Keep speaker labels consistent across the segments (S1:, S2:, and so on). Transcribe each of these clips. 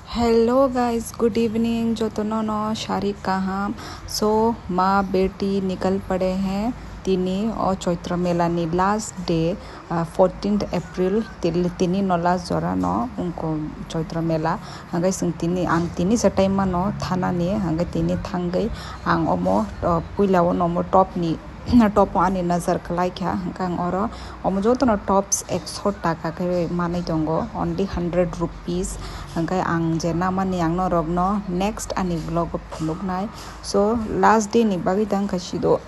S1: Hello guys, good evening. जो तो no शारी कहाँ सो माँ बेटी निकल पड़े हैं तिनी और चैत्र मेला नी लास्ट डे 14 अप्रैल तिनी नो लास्ट जरा नो उनको चैत्र मेला हंगे सिंग तिनी से टाइम नो थाना नी हंगे तिनी थांगई आंग ओमो पुइलाओ नोमो टॉप नी टॉप आनी नजर कलाई क्या हंगां और ओमो जो तो नो टॉप्स 100 टाका के माने दंगो ओनली 100 रुपीस हंगे आंग जे नामानी आंग नो रगनो नेक्स्ट आनी व्लॉग फुनुगनाय सो लास्ट डे नी बागी दां खसिदो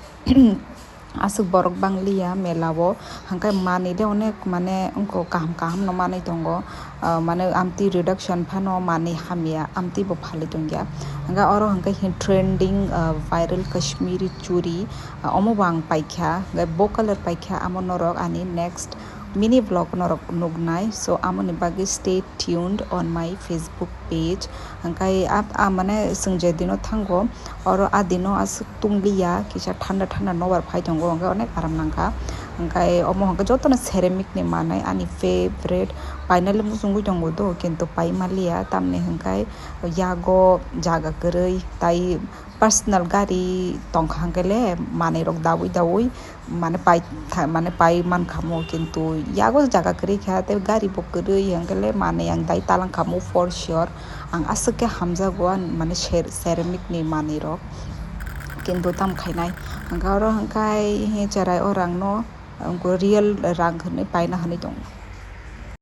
S1: आसुक बरक बांगलिया मेलावो हंगे मानिले अनेक माने उनको काम न माने दंगो माने आमती रिडक्शन फानो माने हामिया आमती बो फाली दंगिया हंगा और हंगे ट्रेंडिंग वायरल कश्मीरी चूरी ओमो बांग पाइख्या बो कलर पाइख्या आमो नरक आनी नेक्स्ट मिनी व्लॉग नरक नुगनाय सो आमोनी बागी stay tuned on my Facebook page हंगाय आप माने संजे दिनो थांगो और आ दिनो आस तुंगलिया किसा ठंडा नोबार फाइ दंगो हंगा अनेक आराम नांगा हंगाय ओमो हंगा जतनो सेरामिक नि मानाय आनी फेवरेट फाइनली मुसुंगु दंगो दो किंतु पाइ मालिया तामने हंगाय यागो जागा गरै ताई पर्सनल गाड़ी तंखांगले माने रक दावुई माने पाइ मान खामो किंतु यागो जागा गरै खाते गाड़ी बो गरै हंगले माने आं दाई तालां खामो फॉर श्योर आं आसके हामजागो माने सेरामिक नि माने रक किंतु ताम खाइनाय हंगा और हंगाय हे चराय और आंनो उनको रियल राग हने पाइना हने दं।